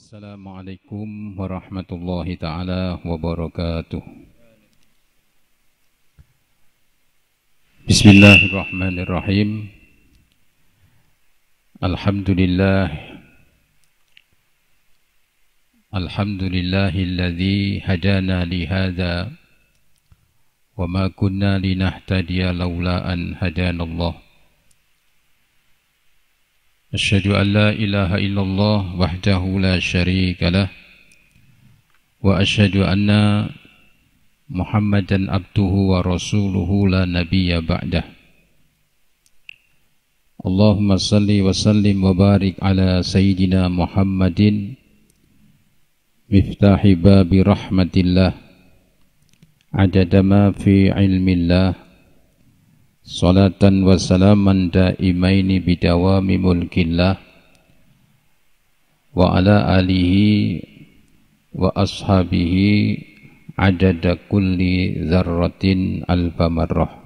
Assalamualaikum warahmatullahi ta'ala wabarakatuh. Bismillahirrahmanirrahim. Alhamdulillahilladzi hadana lihada wa ma kunna linahtadiya laula an hadanallah. Asyhadu an la ilaha illallah wahdahu la syarika lah wa asyhadu anna Muhammadan abduhu wa rasuluhu la nabiyya ba'dah. Allahumma salli wa sallim wa barik ala sayyidina Muhammadin miftahi babi rahmatillah adada ma fi ilmillah. Salatan wa salaman daimaini bidawami mulkillah wa ala alihi wa ashabihi adada kulli zarratin alfa marrah.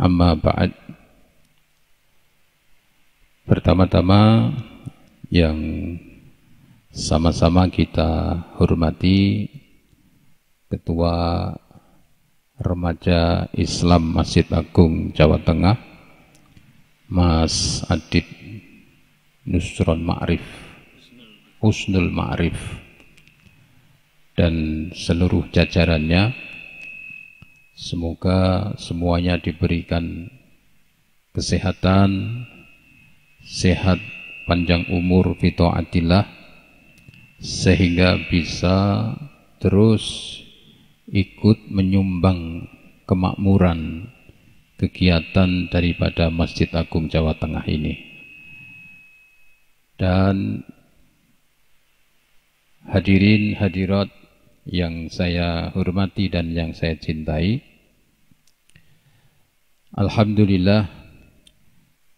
Amma ba'd. Pertama-tama yang sama-sama kita hormati Ketua Remaja Islam Masjid Agung Jawa Tengah, Mas Adib Nusron Ma'rif, Husnul Ma'rif, dan seluruh jajarannya. Semoga semuanya diberikan kesehatan, sehat, panjang umur fi taatillah, sehingga bisa terus ikut menyumbang kemakmuran kegiatan daripada Masjid Agung Jawa Tengah ini. Dan hadirin hadirat yang saya hormati dan yang saya cintai, alhamdulillah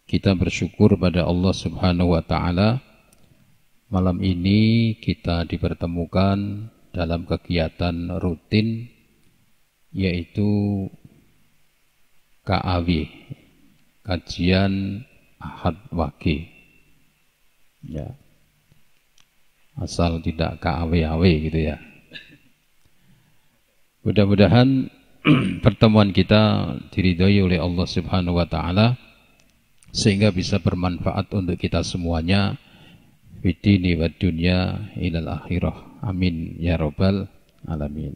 kita bersyukur pada Allah Subhanahu wa taala, malam ini kita dipertemukan dalam kegiatan rutin, yaitu KAW, Kajian Ahad Wage. Ya. Asal tidak KAW-AW gitu ya. Mudah-mudahan pertemuan kita diridhoi oleh Allah Subhanahu wa taala sehingga bisa bermanfaat untuk kita semuanya fid-dini wad dunya ilal akhirah. Amin ya rabbal alamin.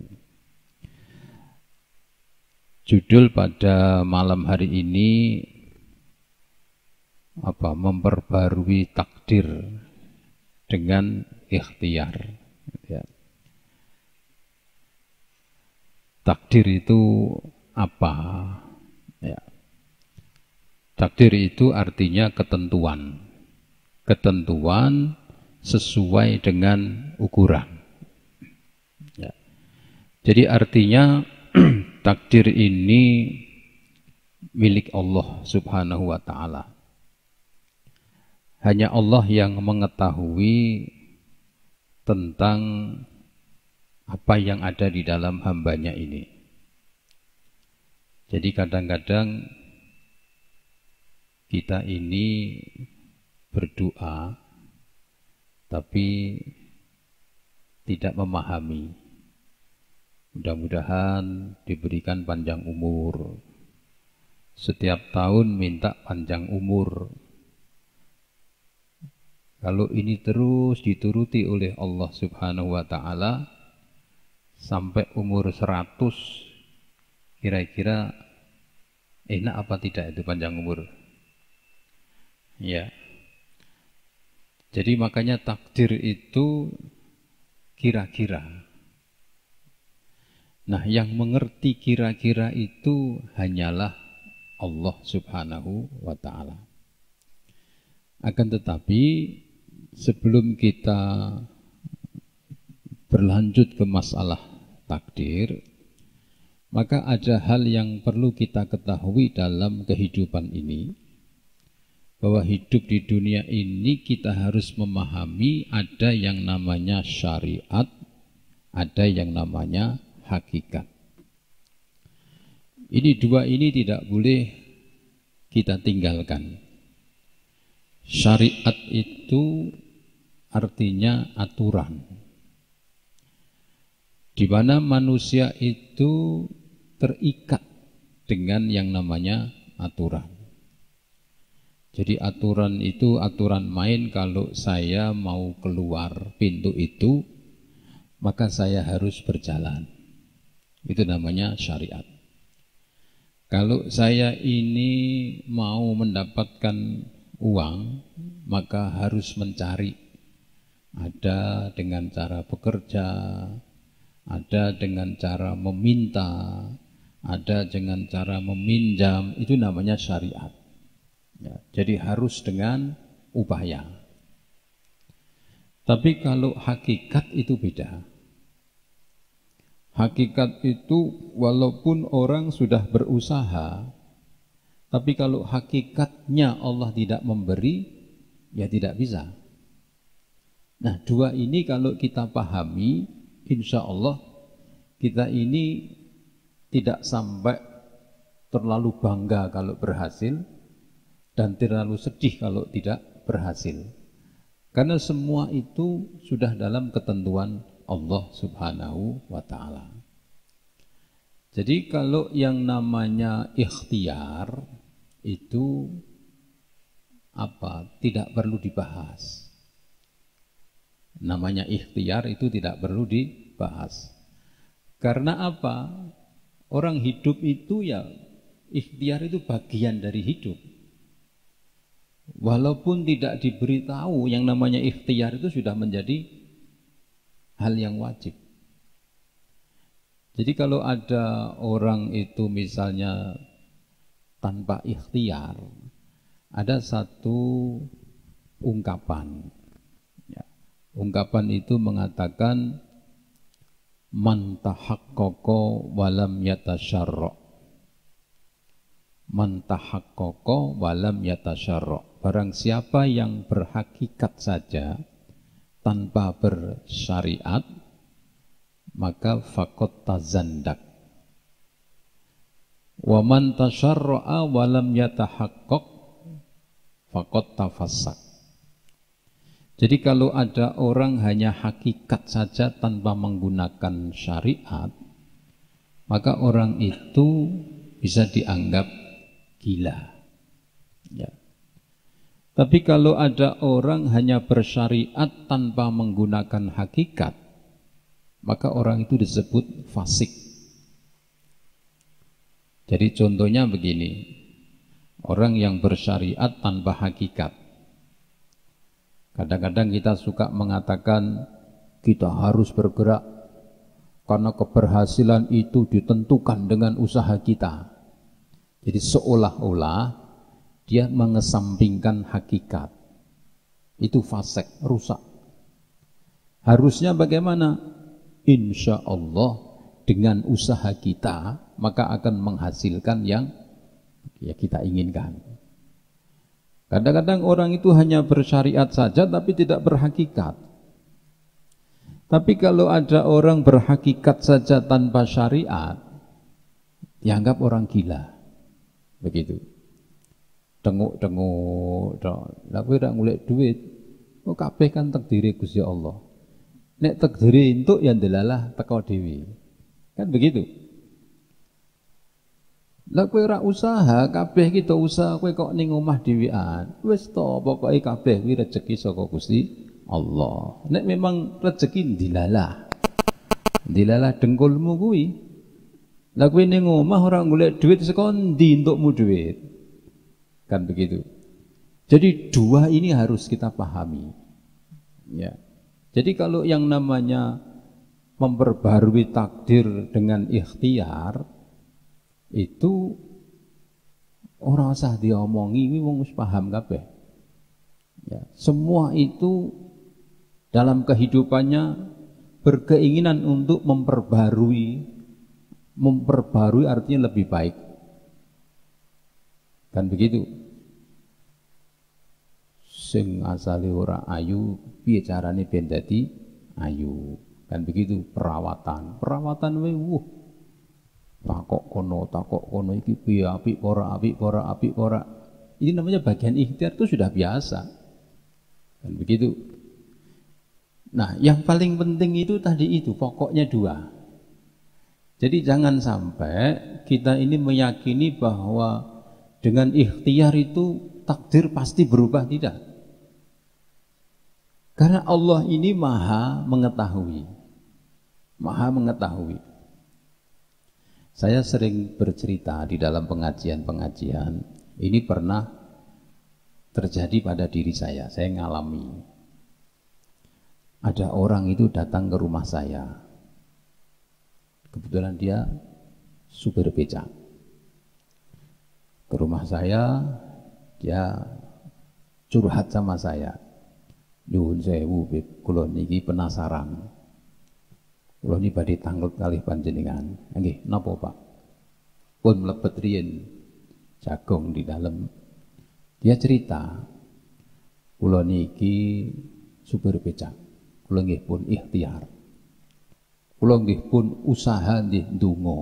Judul pada malam hari ini memperbarui takdir dengan ikhtiar. Ya. Takdir itu apa? Ya. Takdir itu artinya ketentuan. Ketentuan sesuai dengan ukuran. Ya. Jadi artinya takdir ini milik Allah Subhanahu wa ta'ala. Hanya Allah yang mengetahui tentang apa yang ada di dalam hambanya ini. Jadi kadang-kadang kita ini berdoa tapi tidak memahami. Mudah-mudahan diberikan panjang umur. Setiap tahun minta panjang umur. Kalau ini terus dituruti oleh Allah Subhanahu wa ta'ala sampai umur 100, kira-kira enak apa tidak itu panjang umur? Ya. Jadi makanya takdir itu kira-kira. Nah, yang mengerti kira-kira itu hanyalah Allah Subhanahu wa ta'ala. Akan tetapi sebelum kita berlanjut ke masalah takdir, maka ada hal yang perlu kita ketahui dalam kehidupan ini, bahwa hidup di dunia ini kita harus memahami ada yang namanya syariat, ada yang namanya hakikat. Ini dua ini tidak boleh kita tinggalkan. Syariat itu artinya aturan. Di mana manusia itu terikat dengan yang namanya aturan. Jadi aturan itu aturan main, kalau saya mau keluar pintu itu, maka saya harus berjalan. Itu namanya syariat. Kalau saya ini mau mendapatkan uang, maka harus mencari. Ada dengan cara bekerja, ada dengan cara meminta, ada dengan cara meminjam, itu namanya syariat. Ya, jadi harus dengan upaya. Tapi kalau hakikat itu beda. Hakikat itu walaupun orang sudah berusaha, tapi kalau hakikatnya Allah tidak memberi, ya tidak bisa. Nah, dua ini kalau kita pahami, insya Allah kita ini tidak sampai terlalu bangga kalau berhasil, dan terlalu sedih kalau tidak berhasil. Karena semua itu sudah dalam ketentuan Allah Subhanahu wa ta'ala. Jadi kalau yang namanya ikhtiar itu tidak perlu dibahas. Namanya ikhtiar itu tidak perlu dibahas. Karena apa? Orang hidup itu ya, ikhtiar itu bagian dari hidup. Walaupun tidak diberitahu, yang namanya ikhtiar itu sudah menjadi hal yang wajib. Jadi kalau ada orang itu misalnya tanpa ikhtiar, ada satu ungkapan. Ya, ungkapan itu mengatakan man tahaqqaqa walam yatasyarra. Man tahaqqaqa walam yatasyarra. Barang siapa yang berhakikat saja tanpa bersyariat, maka faqad tazandak. Wa man tasyarra'a wa lam yatahaqqaq faqad tafassak. Jadi kalau ada orang hanya hakikat saja tanpa menggunakan syariat, maka orang itu bisa dianggap gila. Ya. Tapi kalau ada orang hanya bersyariat tanpa menggunakan hakikat, maka orang itu disebut fasik. Jadi contohnya begini, orang yang bersyariat tanpa hakikat. Kadang-kadang kita suka mengatakan kita harus bergerak karena keberhasilan itu ditentukan dengan usaha kita. Jadi seolah-olah dia mengesampingkan hakikat. Itu fasik, rusak. Harusnya bagaimana? Insya Allah dengan usaha kita maka akan menghasilkan yang ya kita inginkan. Kadang-kadang orang itu hanya bersyariat saja tapi tidak berhakikat. Tapi kalau ada orang berhakikat saja tanpa syariat, dianggap orang gila. Begitu. Tengok-tengok, lah kowe ora golek duit, kok kabeh kan takdire Gusti Allah. Nek takdire entuk ya ndelalah teko dhewe. Kan begitu. Lah kowe ora usaha, kabeh kita usaha, kowe kok ning omah dhewean. Wis to, pokoke kabeh kuwi rejeki saka Gusti Allah. Nek memang rejeki ndilalah. Ndilalah dengkulmu kuwi. Lah kowe ning omah ora golek duit saka ndi entukmu duit. Kan begitu. Jadi dua ini harus kita pahami. Ya. Jadi kalau yang namanya memperbarui takdir dengan ikhtiar itu ora usah diomongi, kuwi wong wis paham kabeh. Ya, semua itu dalam kehidupannya berkeinginan untuk memperbarui artinya lebih baik. Kan begitu. Sing asale ora ayu, piye carane ben dadi ayu. Kan begitu perawatan. Perawatan wae takok kono iki piye apik ora. Ini namanya bagian ikhtiar itu sudah biasa. Kan begitu. Nah, yang paling penting itu tadi itu, pokoknya dua. Jadi jangan sampai kita ini meyakini bahwa dengan ikhtiar itu takdir pasti berubah, tidak. Karena Allah ini maha mengetahui. Maha mengetahui. Saya sering bercerita di dalam pengajian-pengajian, ini pernah terjadi pada diri saya ngalami. Ada orang itu datang ke rumah saya. Kebetulan dia supir becak. Ke rumah saya, dia curhat sama saya. Nyuwun sewu, kula niki penasaran. Kula niki badhe tanglet kalih panjenengan. Nggih, napa Pak? Pun mlebet riyen jagung di dalam. Dia cerita, kula niki supir becak. Kula nggih pun ikhtiar. Kula nggih pun usaha nggih ndonga.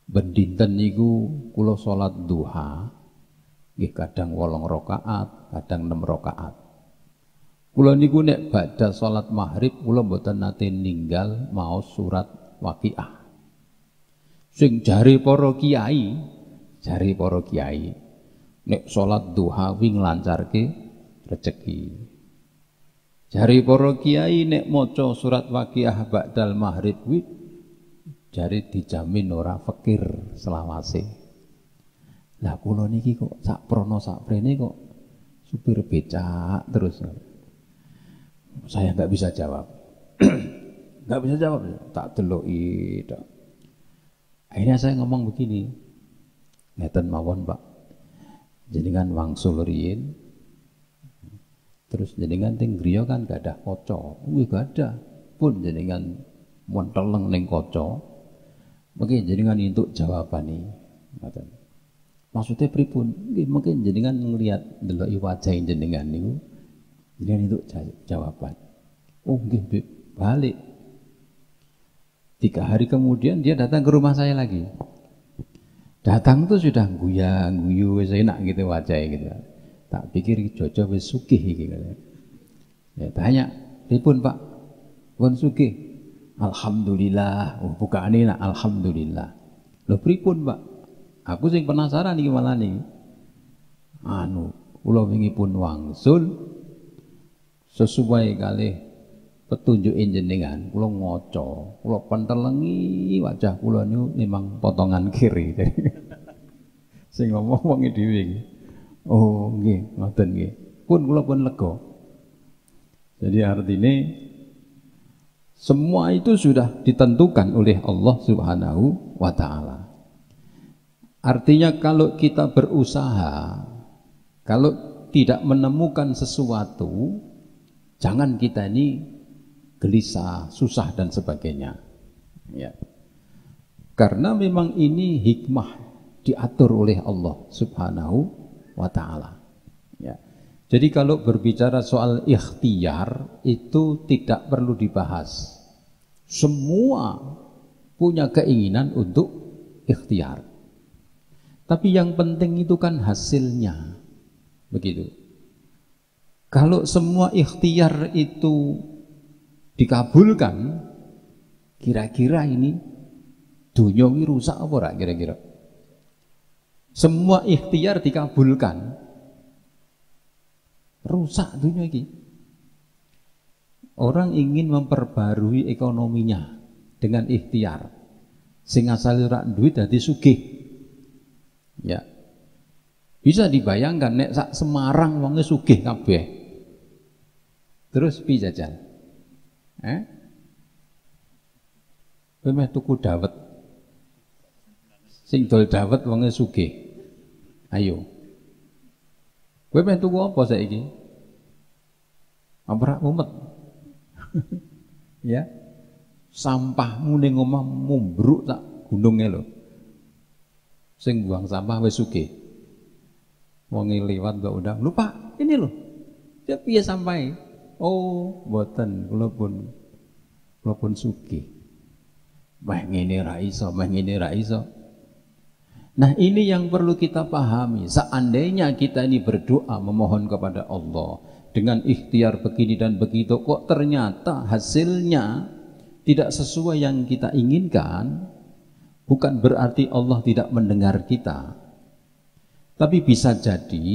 Ben dinten niku kula salat duha, nggih kadang 8 rakaat, kadang 6 rakaat. Kula niku nek badha salat maghrib kula mboten nate ninggal maos surat Waqiah. Sing jare para kiai, nek salat duha kuwi nglancarke rezeki. Jare para kiai nek maca surat Waqiah ba'dal maghrib kuwi jare dijamin ora fakir selawase. Lah kula niki kok sak prono sak prene kok supir becak terus. Saya nggak bisa jawab. Nggak bisa jawab, tak deloki. Akhirnya saya ngomong begini, ngeten mawon Pak, jenengan wangsul riyin, terus jenengan teng griya kan gak ada kaca, gak ada, pun jenengan monteleng ning kaca, mungkin jenengan entuk jawabane, ngaten. Maksudnya pripun? Mungkin jenengan ngelihat deloki wajah jenengan niku, jenengan entuk jawaban. Oh nggih, balik. 3 hari kemudian dia datang ke rumah saya lagi. Datang tuh sudah guyu wis enak gitu wajahnya gitu. Tak pikir Jojo wis sugih iki katanya. Ya tanya, "Pripun Pak? Pun sugih?" "Alhamdulillah." Oh, bukaane nak alhamdulillah. Lho pripun Pak? Aku sing penasaran iki malah niki. Kula wingi pun wangsul sesuai kalih petunjukin jenengan, kula ngaca, kula pentelengi wajah kula niku memang potongan kiri. Sing ngomong wong dhewe iki. Oh nggih, ngoten nggih. Pun kula pun lega. Jadi artinya semua itu sudah ditentukan oleh Allah Subhanahu wa taala. Artinya kalau kita berusaha, kalau tidak menemukan sesuatu, jangan kita ini gelisah, susah dan sebagainya. Ya. Karena memang ini hikmah diatur oleh Allah Subhanahu wa taala. Ya. Jadi kalau berbicara soal ikhtiar itu tidak perlu dibahas. Semua punya keinginan untuk ikhtiar. Tapi yang penting itu kan hasilnya. Begitu. Kalau semua ikhtiar itu dikabulkan, kira-kira ini dunia ini rusak apa ora kira-kira? Semua ikhtiar dikabulkan, rusak dunia ini. Orang ingin memperbarui ekonominya dengan ikhtiar, sing asale ora duit dadi sugih. Ya. Bisa dibayangkan nek sak Semarang wonge sugih kabeh. Terus piye jajan? Kowe meh tuku dawet. Sing dol dawet wonge sugih. Ayo. Kowe meh tuku apa saiki? Amprak mumet. Ya. Sampahmu ning omah mumbruk tak gununge lho. Sing buang sampah wis sugih. Wonge liwat mbok undang, "Lho Pak, ini lho. Ya piye sampai?" "Oh, mboten, kula pun sugih. Meh ngene ra iso, meh ngene ra iso." Nah, ini yang perlu kita pahami. Seandainya kita ini berdoa memohon kepada Allah dengan ikhtiar begini dan begitu, kok ternyata hasilnya tidak sesuai yang kita inginkan, bukan berarti Allah tidak mendengar kita. Tapi bisa jadi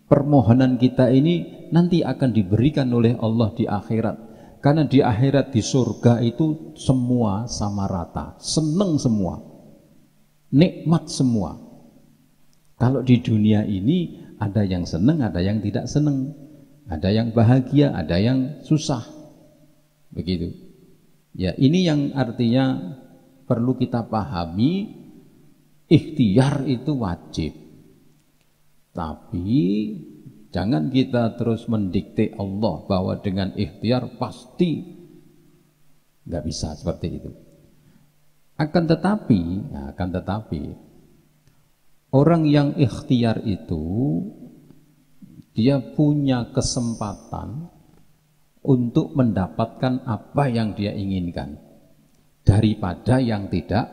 permohonan kita ini nanti akan diberikan oleh Allah di akhirat. Karena di akhirat, di surga itu semua sama rata, seneng semua, nikmat semua. Kalau di dunia ini ada yang seneng, ada yang tidak seneng, ada yang bahagia, ada yang susah, begitu. Ya, ini yang artinya perlu kita pahami, ikhtiar itu wajib. Tapi jangan kita terus mendikte Allah bahwa dengan ikhtiar pasti nggak bisa seperti itu. Akan tetapi orang yang ikhtiar itu dia punya kesempatan untuk mendapatkan apa yang dia inginkan daripada yang tidak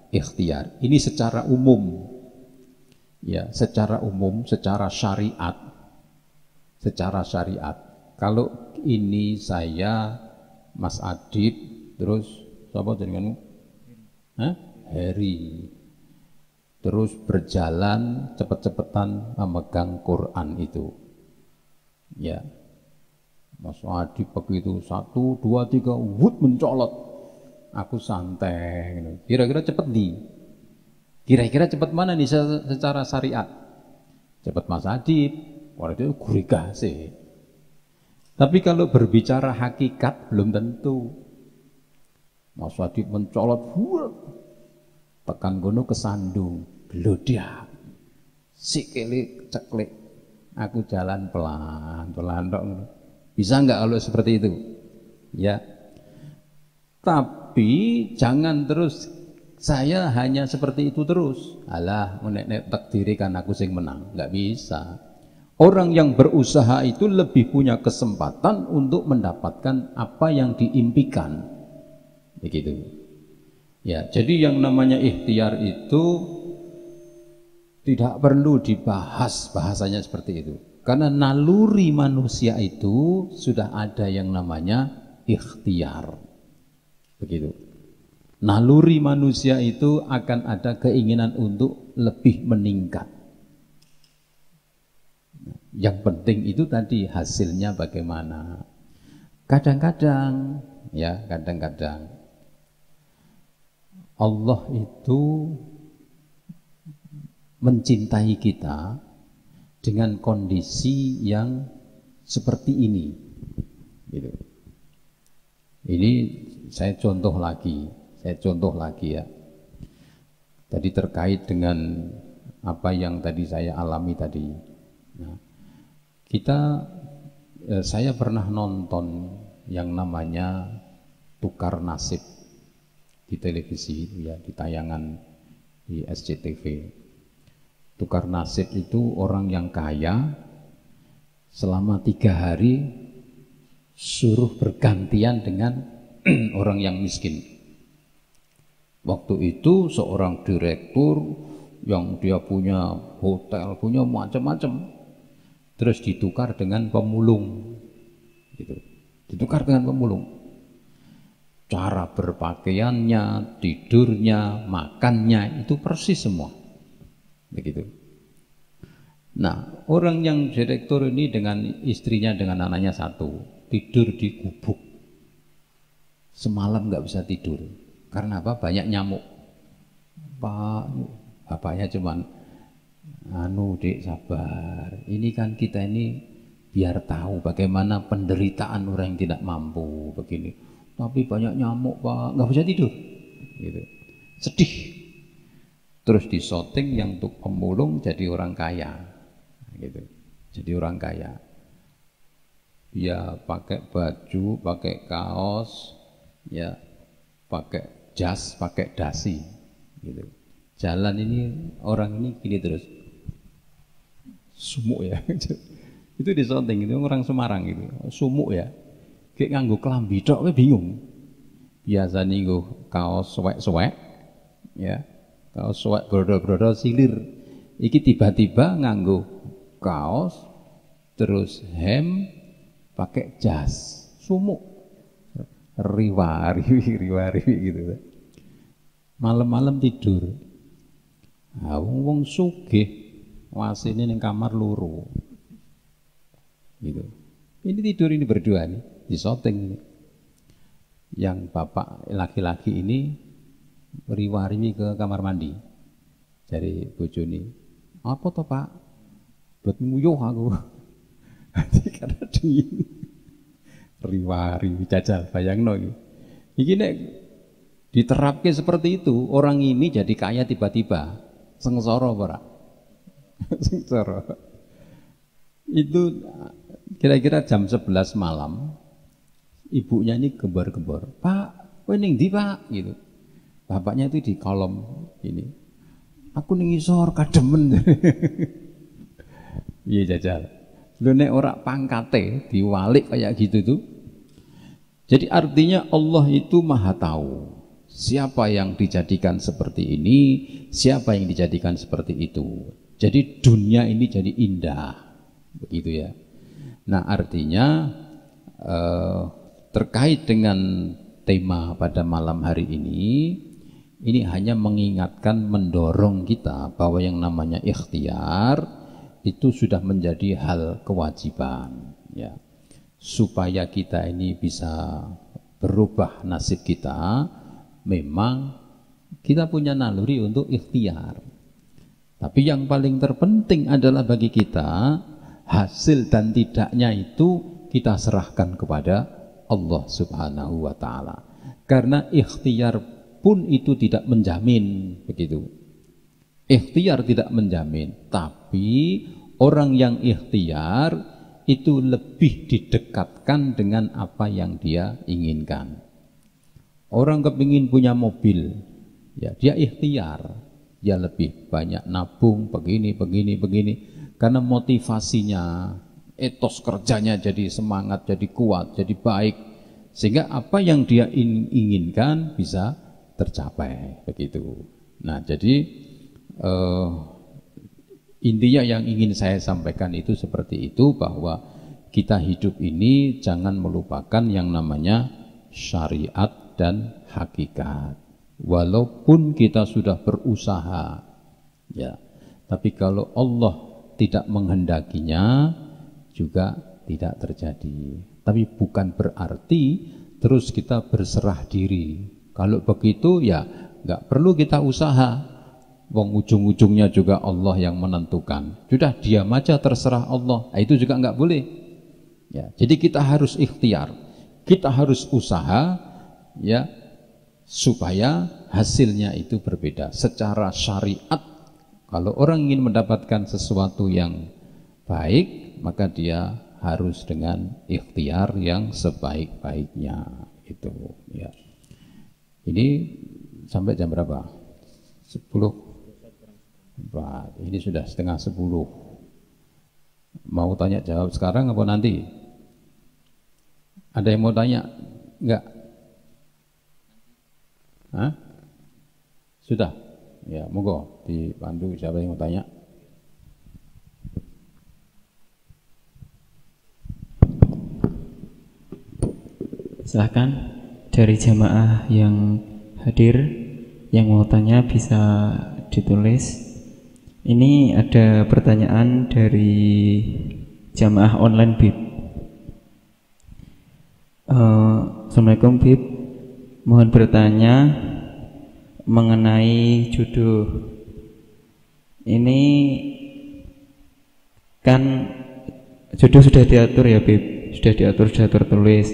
ikhtiar. Ini secara umum. Ya, secara umum, secara syariat. Kalau ini saya Mas Adib, terus siapa jenenganmu? Heri. Terus berjalan cepet-cepetan memegang Quran itu. Ya. Mas Adib begitu 1, 2, 3 wut mencolot. Aku santai. Kira-kira cepet di? Kira-kira cepat mana nih secara syariat? Cepat Mas Adib, itu gurigah sih. Tapi kalau berbicara hakikat belum tentu. Mas Adib mencolot, tekan gono kesandung, gelodia, sikili ceklik. Aku jalan pelan dong. Bisa nggak kalau seperti itu? Ya. Tapi jangan terus saya hanya seperti itu terus. Alah, nek takdiri kan aku sing menang. Nggak bisa. Orang yang berusaha itu lebih punya kesempatan untuk mendapatkan apa yang diimpikan. Begitu. Ya, jadi yang namanya ikhtiar itu tidak perlu dibahas bahasanya seperti itu. Karena naluri manusia itu sudah ada yang namanya ikhtiar. Begitu. Naluri manusia itu akan ada keinginan untuk lebih meningkat. Yang penting itu tadi hasilnya bagaimana. Kadang-kadang Allah itu mencintai kita dengan kondisi yang seperti ini. Gitu. Ini saya contoh lagi ya. Tadi terkait dengan apa yang tadi saya alami tadi. Nah, saya pernah nonton yang namanya Tukar Nasib di televisi itu ya, di tayangan di SCTV. Tukar nasib itu orang yang kaya selama 3 hari suruh bergantian dengan orang yang miskin. Waktu itu seorang direktur yang dia punya hotel, punya macam-macam, terus ditukar dengan pemulung, gitu. Ditukar dengan pemulung. Cara berpakaiannya, tidurnya, makannya itu persis semua, begitu. Nah, orang yang direktur ini dengan istrinya, dengan anaknya 1, tidur di gubuk. Semalam nggak bisa tidur. Karena apa? Banyak nyamuk. Pak, bapaknya cuman, Dek sabar. Ini kan kita ini biar tahu bagaimana penderitaan orang yang tidak mampu begini. Tapi banyak nyamuk Pak, nggak bisa tidur. Gitu. Sedih. Terus disoting yang untuk pemulung jadi orang kaya. Gitu. Jadi orang kaya. Dia pakai baju, pakai kaos, ya, pakai jas, pakai dasi, gitu. Jalan ini orang ini gini terus, sumuk ya, itu disonting, itu orang Semarang gitu, sumuk ya, kayak nganggo kelambi tok, bingung. Biasa nganggo kaos suwek-suwek, ya, kaos suwek brodol-brodol silir, iki tiba-tiba nganggo kaos terus hem pakai jas, sumuk, riwa-riwi gitu. Malam-malam tidur. Nah, wong sugih wasine ning kamar loro. Gitu. Ini tidur ini berdua nih, di syuting ini. Yang bapak laki-laki ini riwa-riwi ke kamar mandi. Dari bojone. Apa toh, Pak? Buat nguyuh aku. Karena dingin. Riwa-riwi jajal, bayangno iki. Iki nek diterapke seperti itu, orang ini jadi kaya tiba-tiba. Sengsara ora? Sengsara. Itu kira-kira jam 11 malam, ibunya ini gembar-gembar, "Pak, kowe ning ndi, Pak?" gitu. Bapaknya itu di kolom ini. "Aku ning isor kademen." Iya jajal. Lho nek ora pangkate diwalik kayak gitu tuh. Jadi artinya Allah itu Maha tahu. Siapa yang dijadikan seperti ini, siapa yang dijadikan seperti itu. Jadi dunia ini jadi indah. Begitu ya. Nah artinya terkait dengan tema pada malam hari ini hanya mengingatkan, mendorong kita bahwa yang namanya ikhtiar itu sudah menjadi hal kewajiban ya. Supaya kita ini bisa berubah nasib kita, memang kita punya naluri untuk ikhtiar. Tapi yang paling terpenting adalah bagi kita, hasil dan tidaknya itu kita serahkan kepada Allah Subhanahu wa Ta'ala. Karena ikhtiar pun itu tidak menjamin, begitu. Ikhtiar tidak menjamin, tapi orang yang ikhtiar itu lebih didekatkan dengan apa yang dia inginkan. Orang kepingin punya mobil, ya dia ikhtiar, dia lebih banyak nabung, begini, karena motivasinya, etos kerjanya jadi semangat, jadi kuat, jadi baik, sehingga apa yang dia inginkan bisa tercapai, begitu. Nah, jadi intinya yang ingin saya sampaikan itu seperti itu, bahwa kita hidup ini jangan melupakan yang namanya syariat dan hakikat. Walaupun kita sudah berusaha, ya, tapi kalau Allah tidak menghendakinya juga tidak terjadi. Tapi bukan berarti terus kita berserah diri. Kalau begitu ya nggak perlu kita usaha. Wong ujung-ujungnya juga Allah yang menentukan. Sudah diam aja, terserah Allah. Nah, itu juga nggak boleh. Ya, jadi kita harus ikhtiar, kita harus usaha, ya, supaya hasilnya itu berbeda. Secara syariat, kalau orang ingin mendapatkan sesuatu yang baik, maka dia harus dengan ikhtiar yang sebaik-baiknya. Itu, ya. Ini sampai jam berapa? 10. Ini sudah setengah 10. Mau tanya jawab sekarang apa nanti? Ada yang mau tanya? Enggak? Hah? Sudah? Ya, monggo dipandu siapa yang mau tanya. Silahkan dari jamaah yang hadir, yang mau tanya bisa ditulis. Ini ada pertanyaan dari jamaah online Bib. Assalamualaikum Bib, mohon bertanya mengenai jodoh. Ini kan jodoh sudah diatur ya Bib, sudah diatur, sudah tertulis.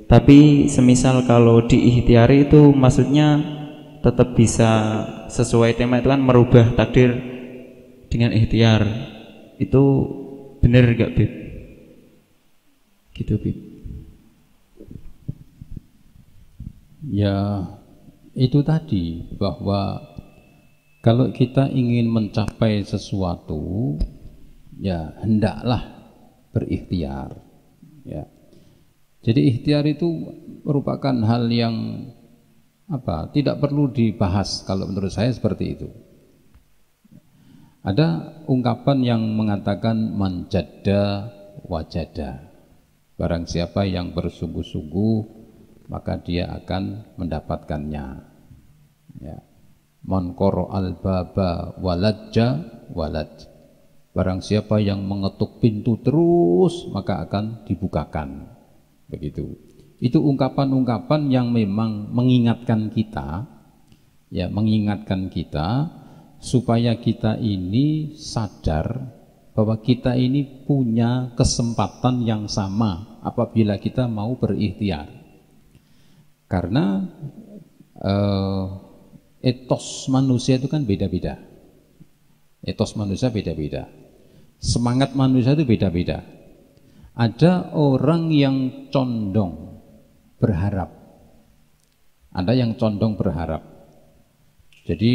Tapi semisal kalau diikhtiari itu maksudnya tetap bisa sesuai tema itu kan, merubah takdir dengan ikhtiar. Itu benar gak Bib? Gitu Bib. Ya itu tadi, bahwa kalau kita ingin mencapai sesuatu, ya hendaklah berikhtiar, ya. Jadi ikhtiar itu merupakan hal yang tidak perlu dibahas. Kalau menurut saya seperti itu. Ada ungkapan yang mengatakan man jadda wajada. Barang siapa yang bersungguh-sungguh, maka dia akan mendapatkannya. Ya. Man qara'al baba waladja walad. Barang siapa yang mengetuk pintu terus, maka akan dibukakan. Begitu. Itu ungkapan-ungkapan yang memang mengingatkan kita, ya, mengingatkan kita supaya kita ini sadar bahwa kita ini punya kesempatan yang sama apabila kita mau berikhtiar. Karena etos manusia itu kan beda-beda. Etos manusia beda-beda. Semangat manusia itu beda-beda. Ada orang yang condong berharap. Ada yang condong berharap. Jadi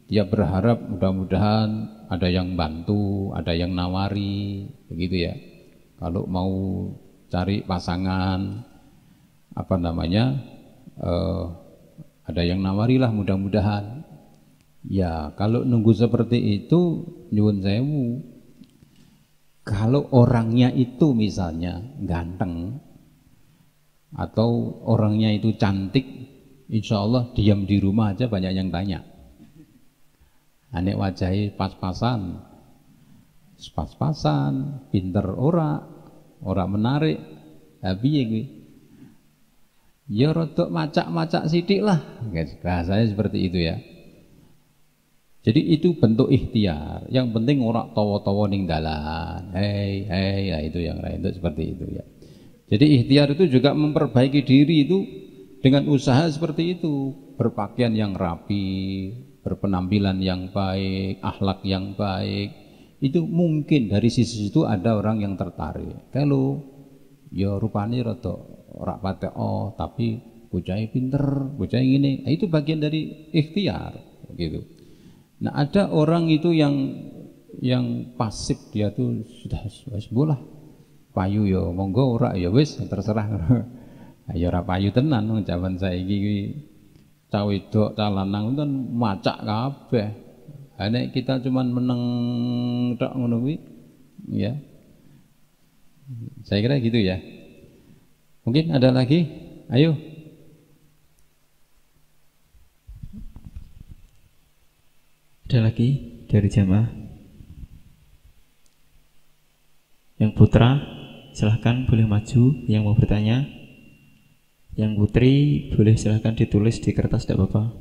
dia berharap mudah-mudahan ada yang bantu, ada yang nawari, begitu ya. Kalau mau cari pasangan, apa namanya, ada yang nawarilah mudah-mudahan. Ya, kalau nunggu seperti itu, nyuwun sewu. Kalau orangnya itu misalnya ganteng, atau orangnya itu cantik, insya Allah diam di rumah aja banyak yang tanya. Anek wajahnya pas-pasan, pas-pasan, pinter ora menarik, tapi ya gue, ya rodok macak-macak sidik lah, bahasanya seperti itu ya. Jadi itu bentuk ikhtiar. Yang penting ora tawa-tawa ning dalan, hei, ya itu yang lain itu seperti itu ya. Jadi ikhtiar itu juga memperbaiki diri itu dengan usaha seperti itu, berpakaian yang rapi, berpenampilan yang baik, akhlak yang baik. Itu mungkin dari sisi itu ada orang yang tertarik. Kalau ya rupane rada ora patek tapi bocahnya pinter, bocahnya gini. Nah, itu bagian dari ikhtiar gitu. Nah, ada orang itu yang pasif, dia tuh sudah wis bolah. Payu ya monggo, ora ya wis terserah. Ya ora payu tenan wong jaman saiki kuwi. Cah wedok, cah lanang kan macak kabeh. Nek kita cuman meneng tok ngono kuwi, ya. Saya kira gitu ya. Mungkin ada lagi? Ayo. Ada lagi dari jamaah? Yang putra, silahkan boleh maju. Yang mau bertanya, yang putri boleh silahkan ditulis di kertas, tidak apa-apa.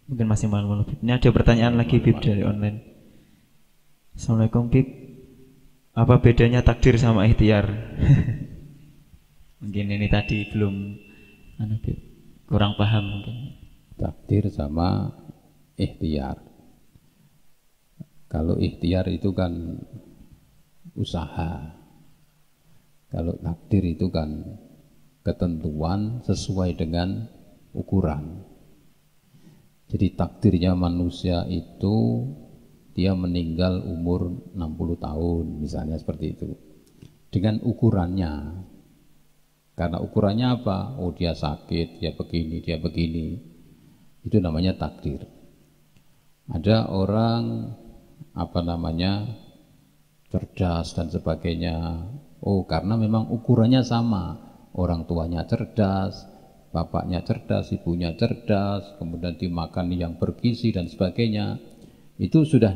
Mungkin masih malu-malu. Ini ada pertanyaan lagi Bib dari online. Assalamualaikum Bib, apa bedanya takdir sama ikhtiar? Mungkin ini tadi belum Bib, kurang paham mungkin. Takdir sama ikhtiar. Kalau ikhtiar itu kan usaha. Kalau takdir itu kan ketentuan sesuai dengan ukuran. Jadi takdirnya manusia itu dia meninggal umur 60 tahun misalnya seperti itu. Dengan ukurannya. Karena ukurannya apa? Oh dia sakit, dia begini. Itu namanya takdir. Ada orang cerdas dan sebagainya. Oh karena memang ukurannya sama. Orang tuanya cerdas, bapaknya cerdas, ibunya cerdas, kemudian dimakan yang bergizi dan sebagainya. Itu sudah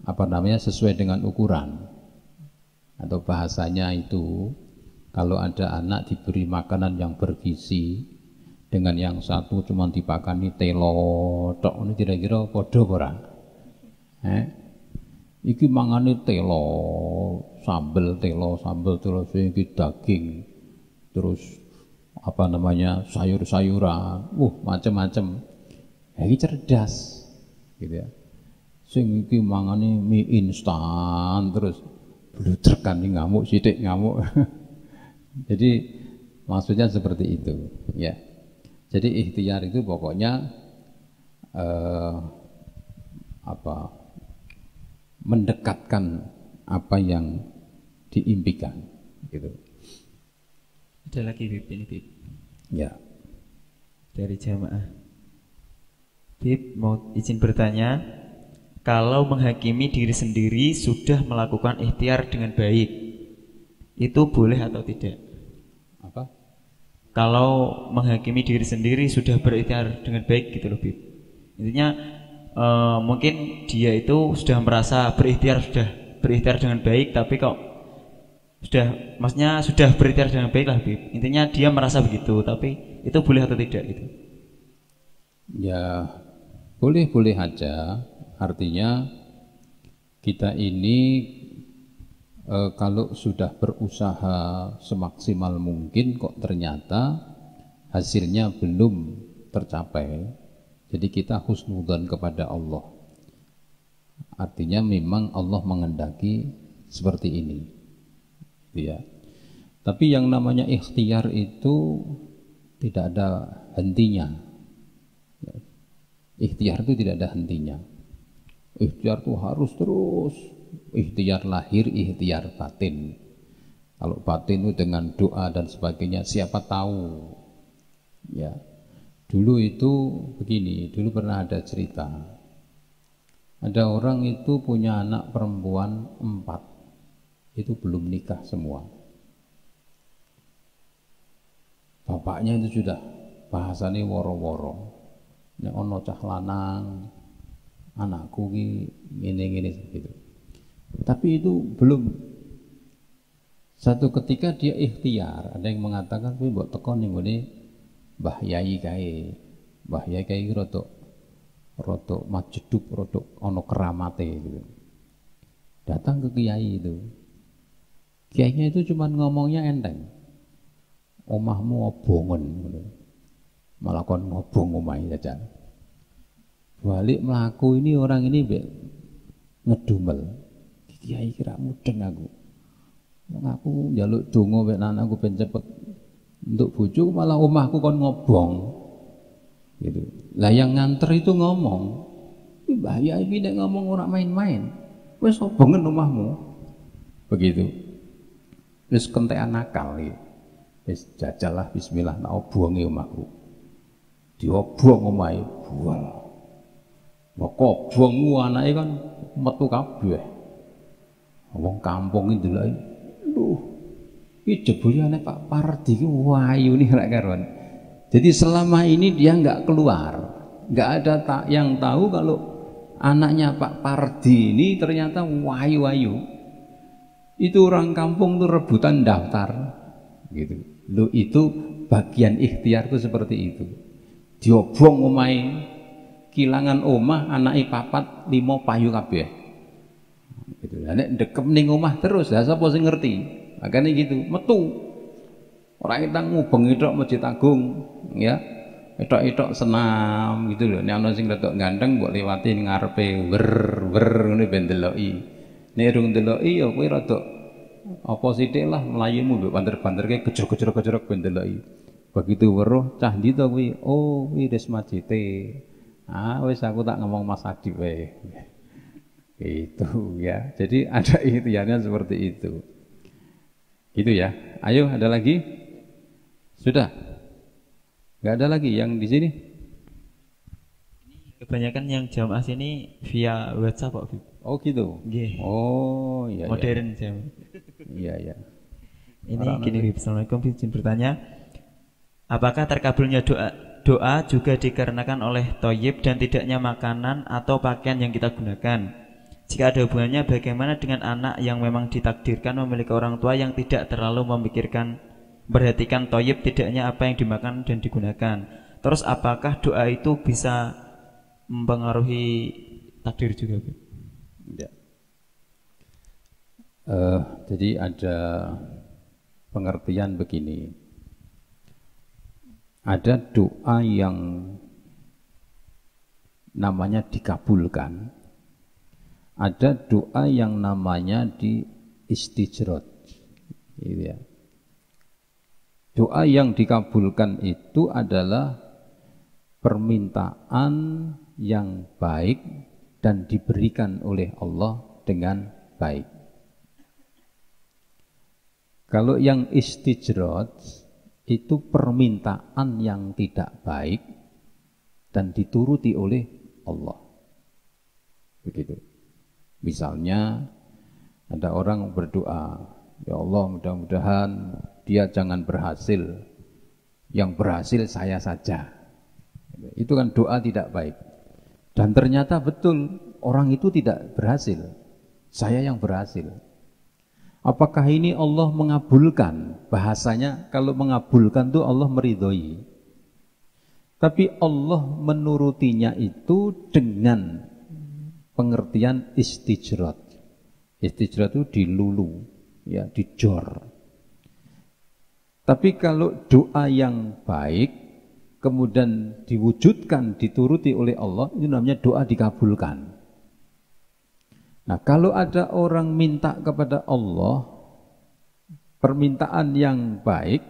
sesuai dengan ukuran. Atau bahasanya itu, kalau ada anak diberi makanan yang bergizi, dengan yang satu cuma dipakani telo tok, ini kira-kira padha ora? Iki mangane telo, sambel telo, iki daging, terus sayur-sayuran, macam-macam. Iki cerdas, gitu ya. Sing iki mangane mie instan, terus bludrekan ngamuk sithik ngamuk. Jadi maksudnya seperti itu, ya. Jadi ikhtiar itu pokoknya mendekatkan apa yang diimpikan, gitu. Ada lagi Bib, ini Bib. Ya. Dari jamaah. Bib mau izin bertanya. kalau menghakimi diri sendiri sudah melakukan ikhtiar dengan baik, itu boleh atau tidak? Apa? Kalau menghakimi diri sendiri sudah berikhtiar dengan baik gitu loh, Bib. Intinya mungkin dia itu sudah merasa berikhtiar dengan baik, tapi kok maksudnya sudah berikhtiar dengan baik lah, Bib. Intinya dia merasa begitu, tapi itu boleh atau tidak gitu? Ya, boleh-boleh aja. Artinya kita ini kalau sudah berusaha semaksimal mungkin kok ternyata hasilnya belum tercapai, jadi kita husnudzon kepada Allah. Artinya memang Allah mengendaki seperti ini, ya. Tapi yang namanya ikhtiar itu tidak ada hentinya. Ikhtiar itu tidak ada hentinya. Ikhtiar itu harus terus, ikhtiar lahir, ikhtiar batin. Kalau batin itu dengan doa dan sebagainya, siapa tahu. Ya, dulu itu begini, dulu pernah ada cerita. Ada orang itu punya anak perempuan 4, itu belum nikah semua. Bapaknya itu sudah bahasanya woro-woro. Nek ono cah lanang, anakku gini gitu. Tapi itu belum. Satu ketika dia ikhtiar, ada yang mengatakan kuwi mbok teko ning ngene Mbah Yai kae. Mbah Yai kae rodok majeduk, rodok ono keramate gitu. Datang ke kiai itu. Kiainya itu cuma ngomongnya enteng. Omahmu obongen gitu. Malah kon ngobong omahe saja. Balik melaku ini orang ini ngedumel. Kiai kira mudeng aku. Aku njaluk donga mek anakku ben cepet untuk bojo malah omahku kon ngobong. Gitu. Lah yang nganter itu ngomong, bahaya iki nek ngomong ora main-main. Wis obongen omahmu. Begitu. Wis kentekan nakal iki. Wis jajalah bismillah tak obongi omahku. Diobong omahe bual. Moko obong anake kan metu kabeh. Wong kampung iki ndeloki, lho. Iki jebule anak Pak Pardi iki wayu nih lek karuan. Jadi selama ini dia enggak keluar. Enggak ada yang tahu kalau anaknya Pak Pardi ini ternyata wayu-wayu. Itu orang kampung tuh rebutan daftar gitu. Lho itu bagian ikhtiar tuh seperti itu. Diobong omahe, kilangan omah anake 4, 5 payu kabeh. Gitu. Lah nek dekem ning omah terus, lah sapa sing ngerti? Makane gitu, metu. Ora ketang ngubengi tok Masjid Agung, ya. Etok-etok senam gitu lho. Nek ana sing rada ganteng mbok liwati ning ngarepe wer ngene ben deloki. Nek durung deloki ya kowe rada apa sithik lah mlayumu mbok banter-banterke gejrok-gejrok ben deloki. Begitu weruh cah ndi to kuwi? Oh, kuwi Risma JT. Ah, wis aku tak ngomong Mas Adi wae. Itu ya. Jadi ada ikhtiarnya seperti itu. Gitu ya. Ayo, ada lagi? Sudah? Enggak ada lagi yang di sini? Kebanyakan yang jamaah sini via WhatsApp Pak. Oh gitu. Nggih. Oh, iya. Modern jam. Iya, iya. Ini gini, Assalamualaikum, izin bertanya. Apakah terkabulnya doa juga dikarenakan oleh thayyib dan tidaknya makanan atau pakaian yang kita gunakan? Jika ada hubungannya, bagaimana dengan anak yang memang ditakdirkan memiliki orang tua yang tidak terlalu memperhatikan thayyib tidaknya apa yang dimakan dan digunakan? Terus apakah doa itu bisa mempengaruhi takdir juga? Ya. Jadi ada pengertian begini. Ada doa yang namanya dikabulkan, ada doa yang namanya di istijrot, gitu ya. Doa yang dikabulkan itu adalah permintaan yang baik dan diberikan oleh Allah dengan baik. Kalau yang istijrot itu permintaan yang tidak baik dan dituruti oleh Allah. Begitu. Misalnya ada orang berdoa, ya Allah mudah-mudahan dia jangan berhasil, yang berhasil saya saja. Itu kan doa tidak baik. Dan ternyata betul orang itu tidak berhasil, saya yang berhasil. Apakah ini Allah mengabulkan? Bahasanya kalau mengabulkan itu Allah meridhoi. Tapi Allah menurutinya itu dengan pengertian istijrat. Istijrat itu dilulu, ya, dijor. Tapi kalau doa yang baik kemudian diwujudkan, dituruti oleh Allah, itu namanya doa dikabulkan. Nah, kalau ada orang minta kepada Allah permintaan yang baik,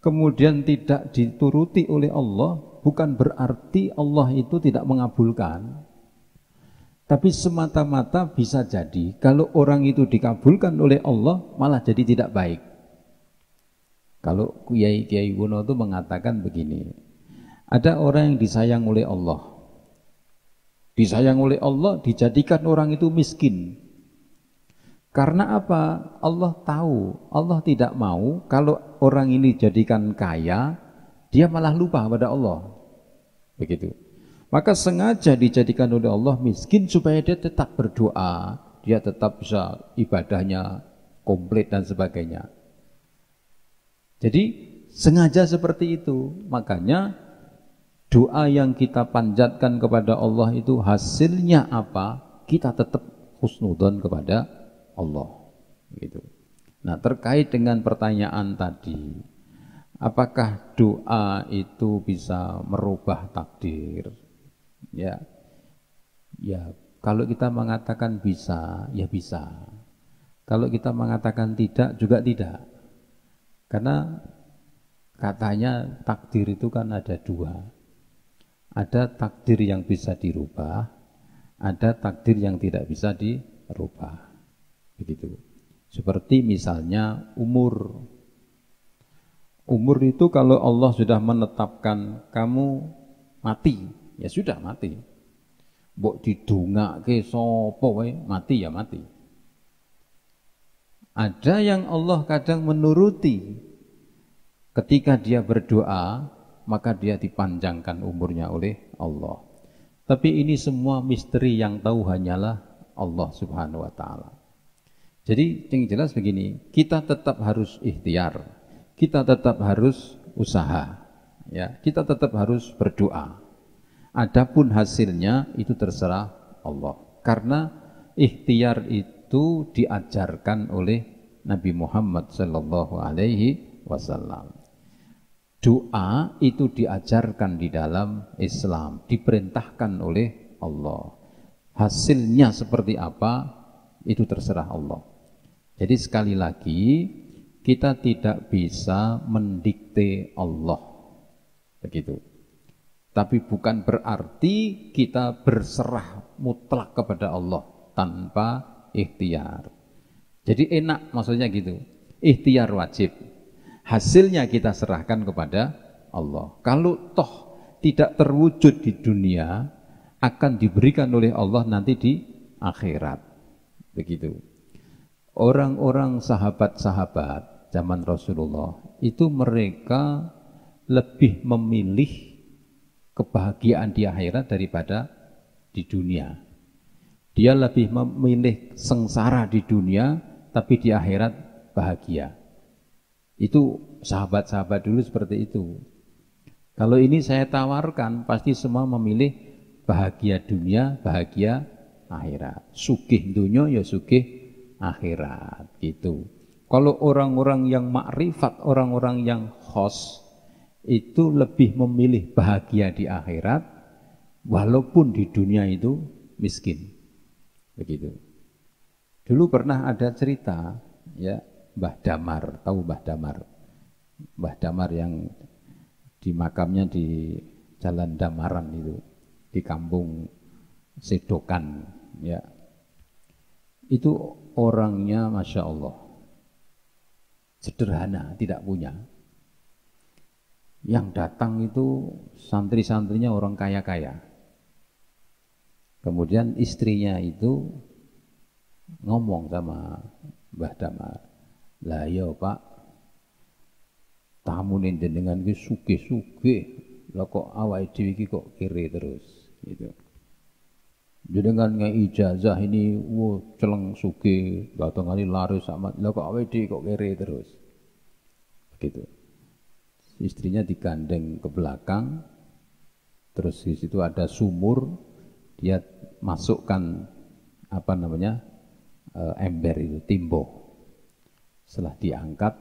kemudian tidak dituruti oleh Allah, bukan berarti Allah itu tidak mengabulkan. Tapi semata-mata bisa jadi kalau orang itu dikabulkan oleh Allah malah jadi tidak baik. Kalau Kiai Kuno itu mengatakan begini, ada orang yang disayang oleh Allah. Disayang oleh Allah, dijadikan orang itu miskin. Karena apa? Allah tahu, Allah tidak mau kalau orang ini dijadikan kaya, dia malah lupa pada Allah. Begitu. Maka sengaja dijadikan oleh Allah miskin supaya dia tetap berdoa, dia tetap bisa ibadahnya komplit dan sebagainya. Jadi sengaja seperti itu. Makanya doa yang kita panjatkan kepada Allah itu hasilnya apa? Kita tetap husnudzon kepada Allah. Gitu. Nah, terkait dengan pertanyaan tadi, apakah doa itu bisa merubah takdir? Ya, kalau kita mengatakan bisa, ya bisa. Kalau kita mengatakan tidak, juga tidak. Karena katanya takdir itu kan ada dua. Ada takdir yang bisa dirubah, ada takdir yang tidak bisa dirubah. Begitu. Seperti misalnya umur. Umur itu kalau Allah sudah menetapkan kamu mati, ya sudah mati. Mbok didongake sapa wae mati ya mati. Ada yang Allah kadang menuruti. Ketika dia berdoa, maka dia dipanjangkan umurnya oleh Allah. Tapi ini semua misteri yang tahu hanyalah Allah Subhanahu wa taala. Jadi yang jelas begini, kita tetap harus ikhtiar, kita tetap harus usaha, ya, kita tetap harus berdoa. Adapun hasilnya itu terserah Allah. Karena ikhtiar itu diajarkan oleh Nabi Muhammad sallallahu alaihi wasallam. Doa itu diajarkan di dalam Islam, diperintahkan oleh Allah. Hasilnya seperti apa, itu terserah Allah. Jadi sekali lagi, kita tidak bisa mendikte Allah. Begitu. Tapi bukan berarti kita berserah mutlak kepada Allah tanpa ikhtiar. Jadi enak maksudnya gitu. Ikhtiar wajib. Hasilnya kita serahkan kepada Allah. Kalau toh tidak terwujud di dunia, akan diberikan oleh Allah nanti di akhirat. Begitu. Orang-orang sahabat-sahabat zaman Rasulullah itu mereka lebih memilih kebahagiaan di akhirat daripada di dunia. Dia lebih memilih sengsara di dunia, tapi di akhirat bahagia. Itu sahabat-sahabat dulu seperti itu. Kalau ini saya tawarkan, pasti semua memilih bahagia dunia, bahagia akhirat. Sugih dunia ya sugih akhirat gitu. Kalau orang-orang yang makrifat, orang-orang yang khos, itu lebih memilih bahagia di akhirat, walaupun di dunia itu miskin. Begitu. Dulu pernah ada cerita, ya, Mbah Damar, tahu Mbah Damar? Mbah Damar yang di makamnya di Jalan Damaran itu, di kampung Sedokan, ya. Itu orangnya Masya Allah, sederhana, tidak punya. Yang datang itu santri-santrinya orang kaya-kaya. Kemudian istrinya itu ngomong sama Mbah Damar, lah ya Pak, tamu jenengan iki sugih-sugih, lah kok awake dhewe iki kok kere terus gitu. Jenengan ngei ijazah ini celeng sugih, batang kali laris amat, lah kok awake dhewe kok kere terus. Begitu. Istrinya digandeng ke belakang, terus di situ ada sumur, dia masukkan ember itu, timbo. Setelah diangkat,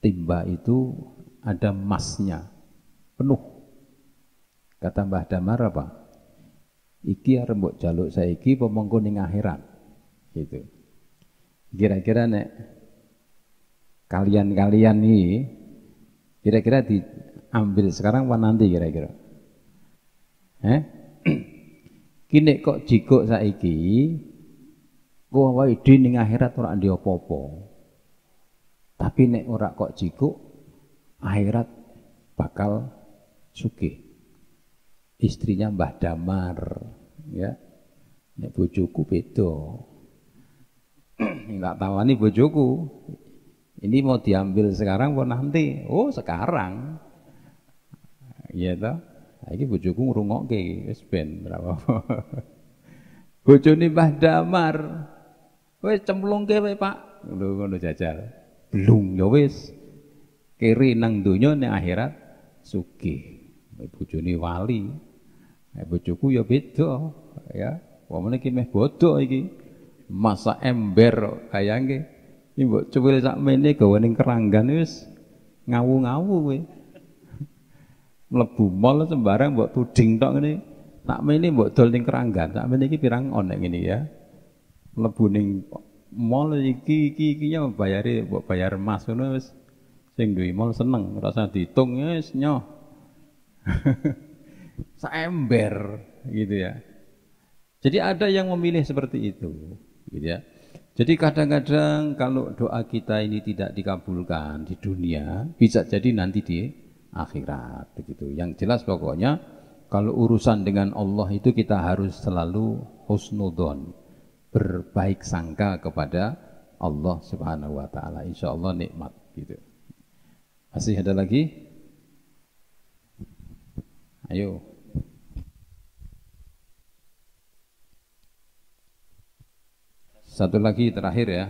timba itu ada emasnya penuh. Kata Mbah Damar apa? Iki arep mbok jaluk saiki apa mengko ning akhirat. Gitu. Kira-kira nek kalian ini kira-kira diambil sekarang apa nanti kira-kira? Kini kok jikuk saiki kok wae di ning akhirat ora ndek apa-apa. Tapi nek ora kok jikuk akhirat bakal sugih. Istrinya Mbah Damar, ya. Nek bojoku beda. Enggak tawani bojoku. Ini mau diambil sekarang apa nanti? Oh, sekarang. Iya toh? Iki bojoku ngrungokke wis ben berapa. Bojone Mbah Damar. Wis cemplungke wae, Pak. Ngono jajal. Blung ya wis. Kiri nang donya ning akhirat sugih. Bojone wali. Bojoku ya beda, ya. Wong iki meh bodoh iki. Masa ember bayangke. Iki mbok cuwil sakmene gawe ning keranggan wis ngawu-ngawu kowe. Mlebu mall sembarang mbok tuding tok ngene. Sakmene mbok dol ning keranggan. Sakmene iki pirang on nek ngene ya. Mlebu ning mall iki ya bayare mbok bayar emas ngono wis sing duwe mall seneng, ora usah diitung wis nyoh. Saember gitu ya. Jadi ada yang memilih seperti itu, gitu ya. Jadi kadang-kadang kalau doa kita ini tidak dikabulkan di dunia, bisa jadi nanti di akhirat, begitu. Yang jelas pokoknya kalau urusan dengan Allah itu kita harus selalu husnudzon, berbaik sangka kepada Allah Subhanahu wa taala. Insyaallah nikmat gitu. Masih ada lagi? Ayo. Satu lagi terakhir ya.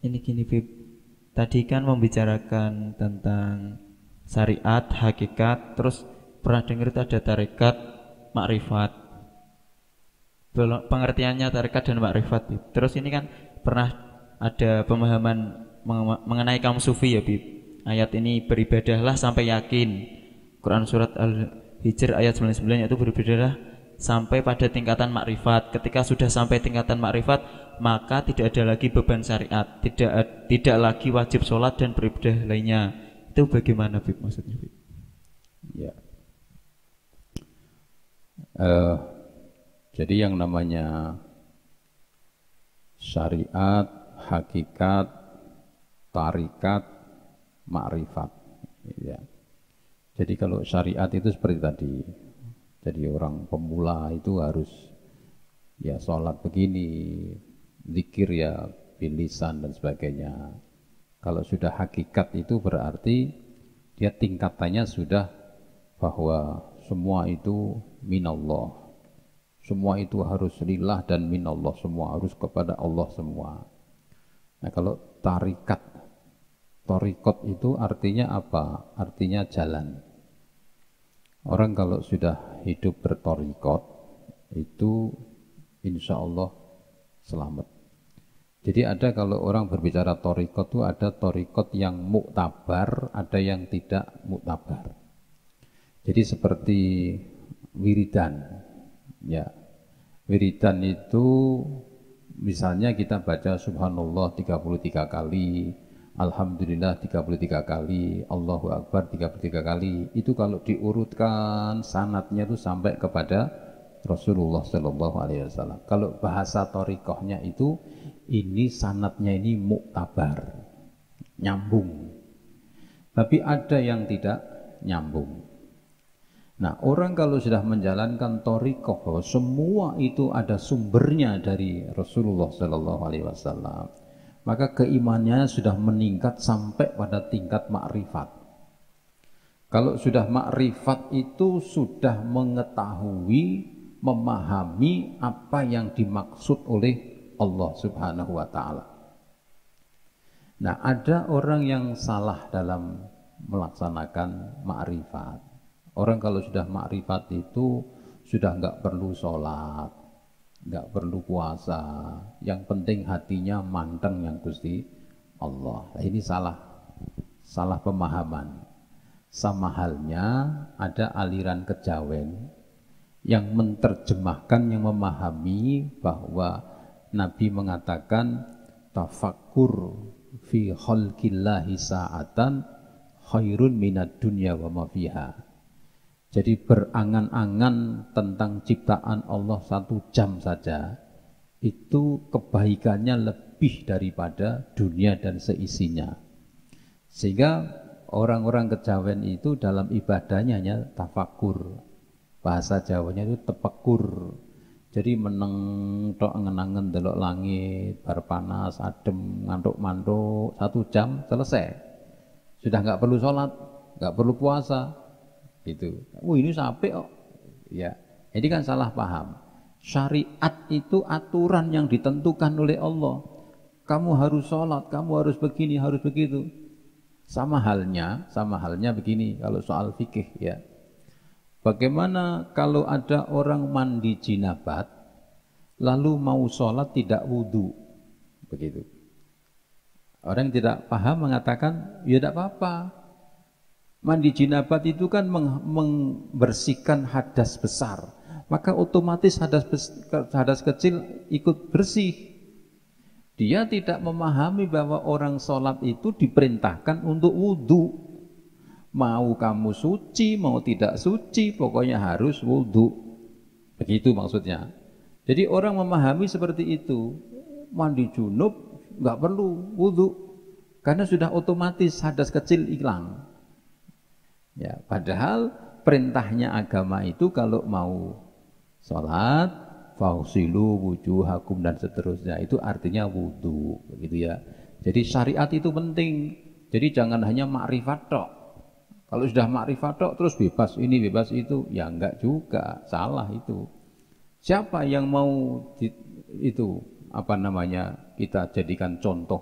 Ini gini Bib, tadi kan membicarakan tentang syariat, hakikat, terus pernah dengar itu ada tarekat, makrifat. Pengertiannya tarekat dan makrifat Bib. Terus ini kan pernah ada pemahaman mengenai kaum sufi ya Bib. Ayat ini beribadahlah sampai yakin. Quran surat Al-Hijr ayat 99 itu beribadahlah sampai pada tingkatan makrifat. Ketika sudah sampai tingkatan makrifat, maka tidak ada lagi beban syariat, tidak lagi wajib sholat dan beribadah lainnya. Itu bagaimana Bib maksudnya Bib? Ya. Jadi yang namanya syariat, hakikat, tarikat, makrifat. Ya. Jadi kalau syariat itu seperti tadi. Jadi orang pemula itu harus ya sholat begini, zikir ya bilisan dan sebagainya. Kalau sudah hakikat itu berarti dia tingkatannya sudah bahwa semua itu minallah. Semua itu harus lillah dan minallah, semua harus kepada Allah semua. Nah kalau tarikot itu artinya apa? Artinya jalan. Orang kalau sudah hidup bertorikot itu insya Allah selamat. Jadi ada kalau orang berbicara torikot itu ada torikot yang muktabar, ada yang tidak muktabar. Jadi seperti wiridan, ya wiridan itu misalnya kita baca subhanallah 33 kali, alhamdulillah 33 kali, Allahu Akbar 33 kali. Itu kalau diurutkan sanadnya itu sampai kepada Rasulullah Shallallahu Alaihi Wasallam. Kalau bahasa torikohnya itu ini sanadnya ini muktabar, nyambung. Tapi ada yang tidak nyambung. Nah, orang kalau sudah menjalankan thariqah bahwa semua itu ada sumbernya dari Rasulullah Shallallahu Alaihi Wasallam, maka keimanannya sudah meningkat sampai pada tingkat makrifat. Kalau sudah makrifat itu sudah mengetahui, memahami apa yang dimaksud oleh Allah Subhanahu wa taala. Nah, ada orang yang salah dalam melaksanakan makrifat. Orang kalau sudah makrifat itu sudah nggak perlu sholat, nggak perlu puasa, yang penting hatinya manteng yang Gusti Allah. Nah, ini salah pemahaman. Sama halnya ada aliran kejawen yang menerjemahkan, yang memahami bahwa Nabi mengatakan tafakkur fi khalqillahi sa'atan khairun minad dunya wa ma fiha. Jadi berangan-angan tentang ciptaan Allah 1 jam saja itu kebaikannya lebih daripada dunia dan seisinya. Sehingga orang-orang kejawen itu dalam ibadahnya hanya tafakur. Bahasa Jawanya itu tepekur. Jadi meneng tok ngenangen delok langit, bar panas, adem, ngantuk-mantuk 1 jam selesai. Sudah nggak perlu sholat, nggak perlu puasa. Itu, ini sampai kok. Ya, ini kan salah paham. Syariat itu aturan yang ditentukan oleh Allah. Kamu harus sholat, kamu harus begini, harus begitu. Sama halnya begini kalau soal fikih ya. Bagaimana kalau ada orang mandi jinabat lalu mau sholat tidak wudhu, begitu. Orang yang tidak paham mengatakan ya tidak apa-apa. Mandi jinabat itu kan membersihkan hadas besar, maka otomatis hadas kecil ikut bersih. Dia tidak memahami bahwa orang sholat itu diperintahkan untuk wudhu. Mau kamu suci, mau tidak suci, pokoknya harus wudhu. Begitu maksudnya. Jadi orang memahami seperti itu, mandi junub nggak perlu wudhu, karena sudah otomatis hadas kecil hilang. Ya, padahal perintahnya agama itu kalau mau sholat, fausilu wujuhakum dan seterusnya, itu artinya wudhu, begitu ya. Jadi syariat itu penting. Jadi jangan hanya makrifat tok. Kalau sudah makrifat tok terus bebas ini bebas itu, ya enggak juga, salah itu. Siapa yang mau itu kita jadikan contoh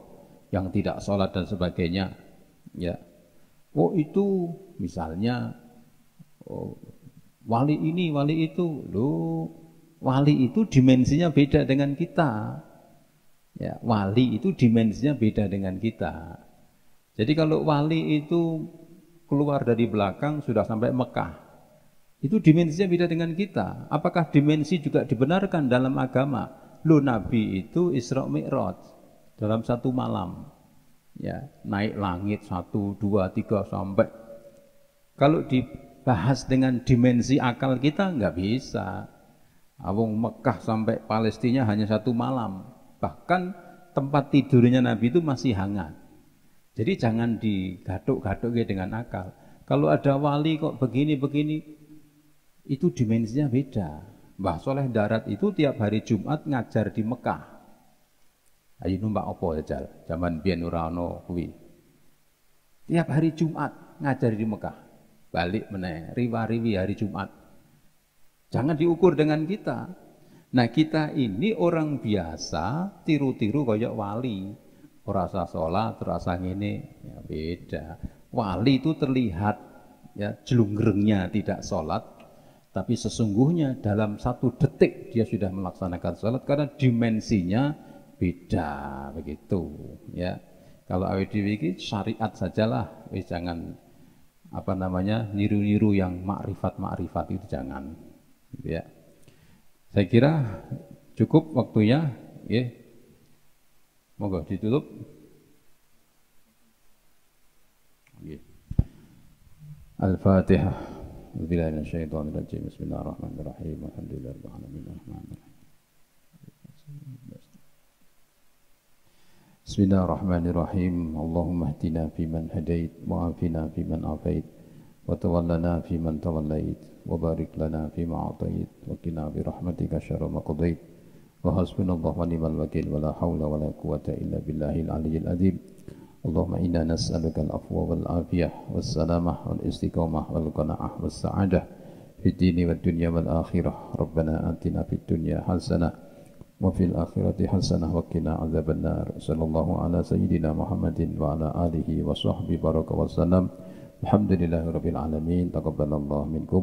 yang tidak sholat dan sebagainya, ya. Oh itu misalnya wali ini, wali itu, loh, wali itu dimensinya beda dengan kita. Ya, wali itu dimensinya beda dengan kita. Jadi kalau wali itu keluar dari belakang sudah sampai Mekah, itu dimensinya beda dengan kita. Apakah dimensi juga dibenarkan dalam agama? Loh, Nabi itu Isra Mi'raj dalam 1 malam. Ya, naik langit 1, 2, 3 sampai. Kalau dibahas dengan dimensi akal kita nggak bisa. Awang Mekah sampai Palestina hanya 1 malam. Bahkan tempat tidurnya Nabi itu masih hangat. Jadi jangan digaduk-gaduk dengan akal. Kalau ada wali kok begini-begini, itu dimensinya beda. Mbah Soleh Darat itu tiap hari Jumat ngajar di Mekah. Ayo numpak opo jajal, zaman biyen ora ono kuwi. Tiap hari Jumat ngajar di Mekah. Balik meneh riwa-riwi hari Jumat. Jangan diukur dengan kita. Nah, kita ini orang biasa, tiru-tiru kayak wali. Ora usah salat, ora usah ngene, ya beda. Wali itu terlihat ya jelungrengnya tidak salat, tapi sesungguhnya dalam 1 detik dia sudah melaksanakan salat karena dimensinya beda, begitu ya. Kalau awet dhewe iki syariat sajalah, wis jangan niru-niru yang makrifat itu jangan, gitu ya. Saya kira cukup waktunya, ya. Monggo ditutup. Al-Fatihah. Billahi minasyaitonir rajim. Bismillahirrahmanirrahim. Alhamdulillahirabbil alamin. Bismillahirrahmanirrahim. Allahumma hdina fiman hadait wa afina fiman afait وتولنا فيمن توليت وبارك لنا فيما أعطيت وقنا برحمتك شر ما قضيت وحسبنا الله ونعم الوكيل ولا حول ولا قوة إلا بالله العلي العظيم اللهم إنا نسألك العفو والعافية والسلامة والاستقامة والقناعة والسعادة في الدين والدنيا والآخرة ربنا آتنا في الدنيا حسنة وفي الآخرة حسنة وقنا عذاب النار صلى الله على سيدنا محمد وعلى آله وصحبه بارك وسلم الحمد لله رب العالمين تقبل الله منكم